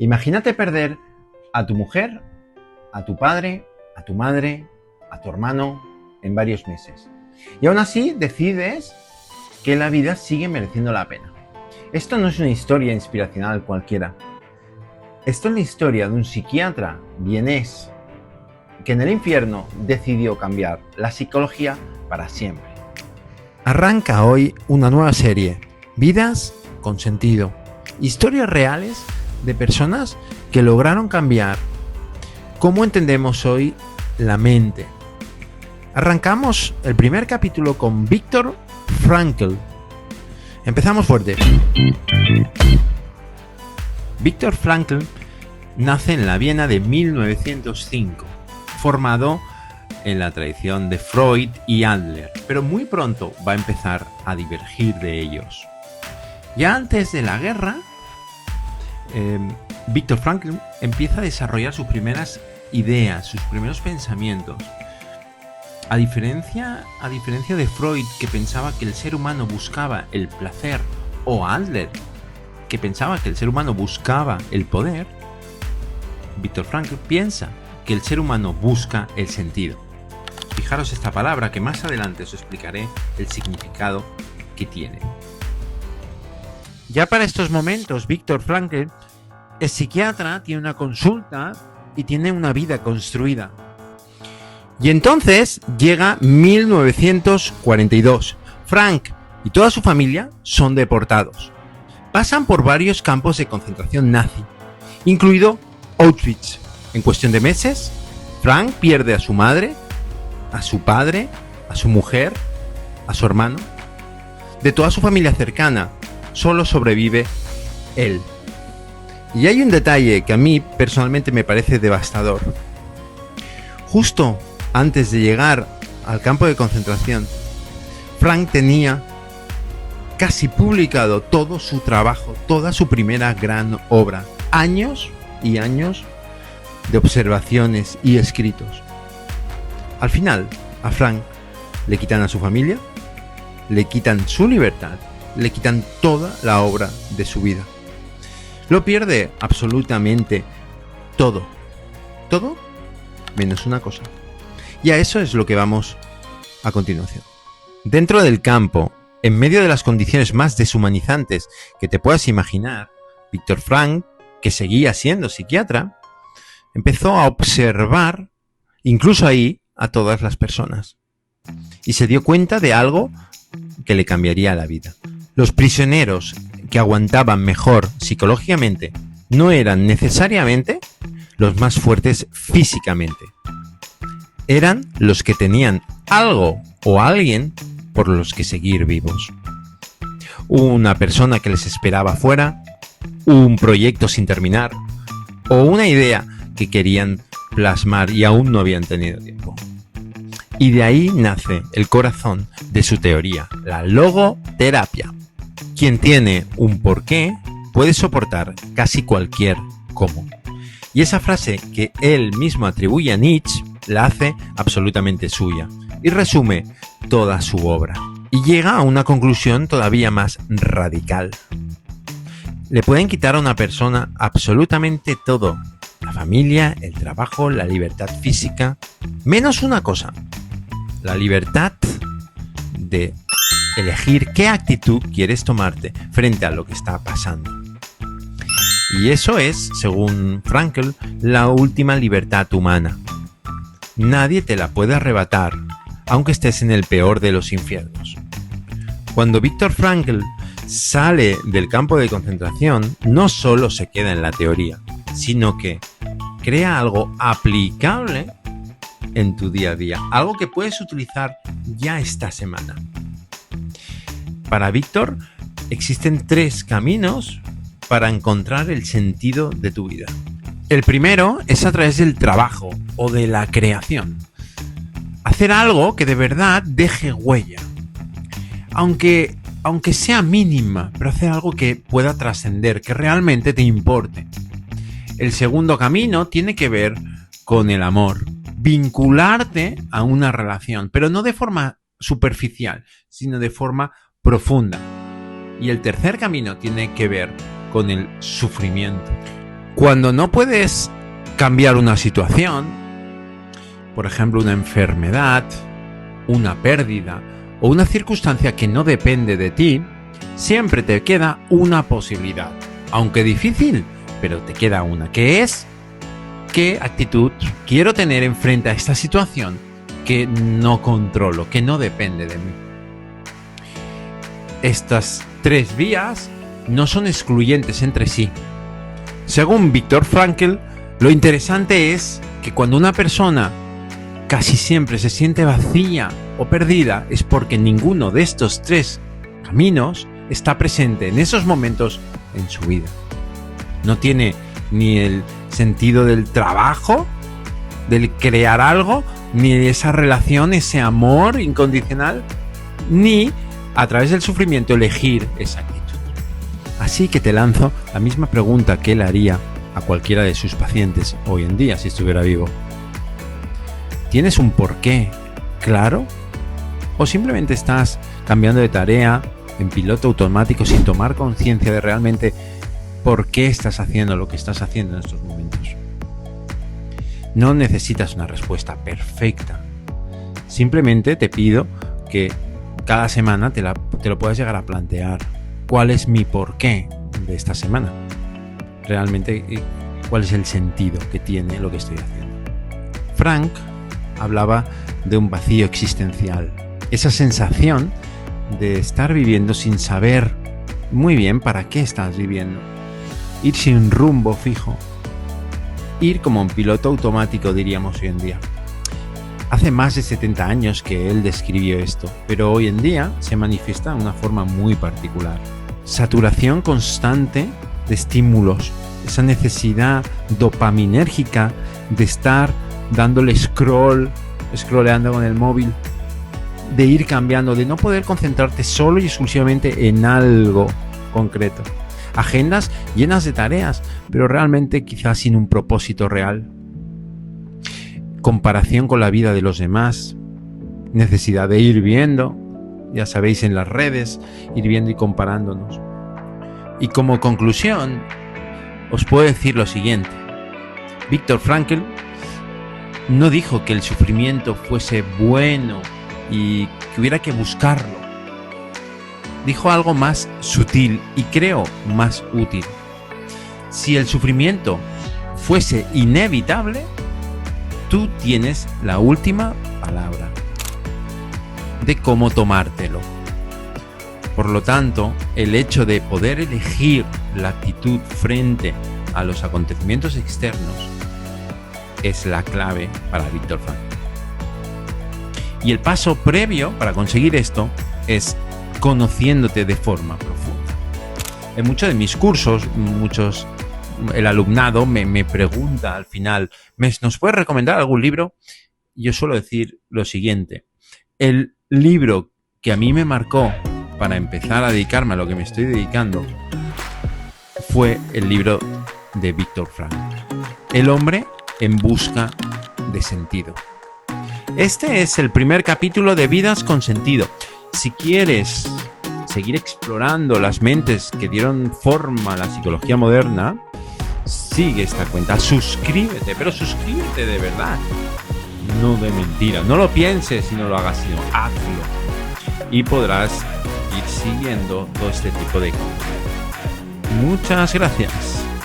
Imagínate perder a tu mujer, a tu padre, a tu madre, a tu hermano en varios meses. Y aún así decides que la vida sigue mereciendo la pena. Esto no es una historia inspiracional cualquiera. Esto es la historia de un psiquiatra vienés que en el infierno decidió cambiar la psicología para siempre. Arranca hoy una nueva serie, Vidas con Sentido. Historias reales de personas que lograron cambiar cómo entendemos hoy la mente. Arrancamos el primer capítulo con Viktor Frankl. Empezamos fuerte. Viktor Frankl nace en la Viena de 1905, formado en la tradición de Freud y Adler, pero muy pronto va a empezar a divergir de ellos. Ya antes de la guerra, Viktor Frankl empieza a desarrollar sus primeras ideas, sus primeros pensamientos. A diferencia de Freud, que pensaba que el ser humano buscaba el placer, o Adler, que pensaba que el ser humano buscaba el poder, Viktor Frankl piensa que el ser humano busca el sentido. Fijaros esta palabra, que más adelante os explicaré el significado que tiene. Ya para estos momentos, Viktor Frankl es psiquiatra, tiene una consulta y tiene una vida construida. Y entonces llega 1942. Frank y toda su familia son deportados. Pasan por varios campos de concentración nazi, incluido Auschwitz. En cuestión de meses, Frank pierde a su madre, a su padre, a su mujer, a su hermano. De toda su familia cercana, solo sobrevive él. Y hay un detalle que a mí personalmente me parece devastador. Justo antes de llegar al campo de concentración, Frank tenía casi publicado todo su trabajo, toda su primera gran obra. Años y años de observaciones y escritos. Al final, a Frank le quitan a su familia, le quitan su libertad, le quitan toda la obra de su vida. Lo pierde absolutamente todo. Todo menos una cosa. Y a eso es lo que vamos a continuación. Dentro del campo, en medio de las condiciones más deshumanizantes que te puedas imaginar, Viktor Frankl, que seguía siendo psiquiatra, empezó a observar, incluso ahí, a todas las personas. Y se dio cuenta de algo que le cambiaría la vida. Los prisioneros que aguantaban mejor psicológicamente no eran necesariamente los más fuertes físicamente. Eran los que tenían algo o alguien por los que seguir vivos. Una persona que les esperaba fuera, un proyecto sin terminar o una idea que querían plasmar y aún no habían tenido tiempo. Y de ahí nace el corazón de su teoría, la logoterapia. Quien tiene un porqué puede soportar casi cualquier cómo. Y esa frase que él mismo atribuye a Nietzsche la hace absolutamente suya y resume toda su obra. Y llega a una conclusión todavía más radical. Le pueden quitar a una persona absolutamente todo: la familia, el trabajo, la libertad física, menos una cosa: la libertad de elegir qué actitud quieres tomarte frente a lo que está pasando. Y eso es, según Frankl, la última libertad humana. Nadie te la puede arrebatar, aunque estés en el peor de los infiernos. Cuando Viktor Frankl sale del campo de concentración, no solo se queda en la teoría, sino que crea algo aplicable en tu día a día, algo que puedes utilizar ya esta semana. Para Viktor existen 3 caminos para encontrar el sentido de tu vida. El primero es a través del trabajo o de la creación. Hacer algo que de verdad deje huella. Aunque sea mínima, pero hacer algo que pueda trascender, que realmente te importe. El segundo camino tiene que ver con el amor. Vincularte a una relación, pero no de forma superficial, sino de forma profunda. Y el tercer camino tiene que ver con el sufrimiento. Cuando no puedes cambiar una situación, por ejemplo, una enfermedad, una pérdida o una circunstancia que no depende de ti, siempre te queda una posibilidad, aunque difícil, pero te queda una, que es qué actitud quiero tener en frente a esta situación que no controlo, que no depende de mí. Estas tres vías no son excluyentes entre sí. Según Viktor Frankl, lo interesante es que cuando una persona casi siempre se siente vacía o perdida es porque ninguno de estos tres caminos está presente en esos momentos en su vida. No tiene ni el sentido del trabajo, del crear algo, ni de esa relación, ese amor incondicional, ni a través del sufrimiento elegir esa actitud. Así que te lanzo la misma pregunta que él haría a cualquiera de sus pacientes hoy en día si estuviera vivo. ¿Tienes un porqué claro? ¿O simplemente estás cambiando de tarea en piloto automático sin tomar conciencia de realmente por qué estás haciendo lo que estás haciendo en estos momentos? No necesitas una respuesta perfecta. Simplemente te pido que cada semana te lo puedas llegar a plantear. ¿Cuál es mi porqué de esta semana? Realmente, ¿cuál es el sentido que tiene lo que estoy haciendo? Frank hablaba de un vacío existencial. Esa sensación de estar viviendo sin saber muy bien para qué estás viviendo. Ir sin rumbo fijo. Ir como un piloto automático, diríamos hoy en día. Hace más de 70 años que él describió esto, pero hoy en día se manifiesta de una forma muy particular. Saturación constante de estímulos, esa necesidad dopaminérgica de estar dándole scrolleando con el móvil, de ir cambiando, de no poder concentrarte solo y exclusivamente en algo concreto. Agendas llenas de tareas, pero realmente quizás sin un propósito real. Comparación con la vida de los demás, necesidad de ir viendo, ya sabéis, en las redes, ir viendo y comparándonos. Y como conclusión, os puedo decir lo siguiente. Viktor Frankl no dijo que el sufrimiento fuese bueno y que hubiera que buscarlo. Dijo algo más sutil y creo más útil. Si el sufrimiento fuese inevitable, tú tienes la última palabra de cómo tomártelo. Por lo tanto, el hecho de poder elegir la actitud frente a los acontecimientos externos es la clave para Viktor Frankl. Y el paso previo para conseguir esto es conociéndote de forma profunda. En muchos de mis cursos, el alumnado me pregunta al final, ¿nos puedes recomendar algún libro? Yo suelo decir lo siguiente. El libro que a mí me marcó para empezar a dedicarme a lo que me estoy dedicando fue el libro de Viktor Frankl, El hombre en busca de sentido. Este es el primer capítulo de Vidas con Sentido. Si quieres seguir explorando las mentes que dieron forma a la psicología moderna, sigue esta cuenta, suscríbete, pero suscríbete de verdad, no de mentira. No lo pienses y no lo hagas, sino hazlo. Y podrás ir siguiendo todo este tipo de cosas. Muchas gracias.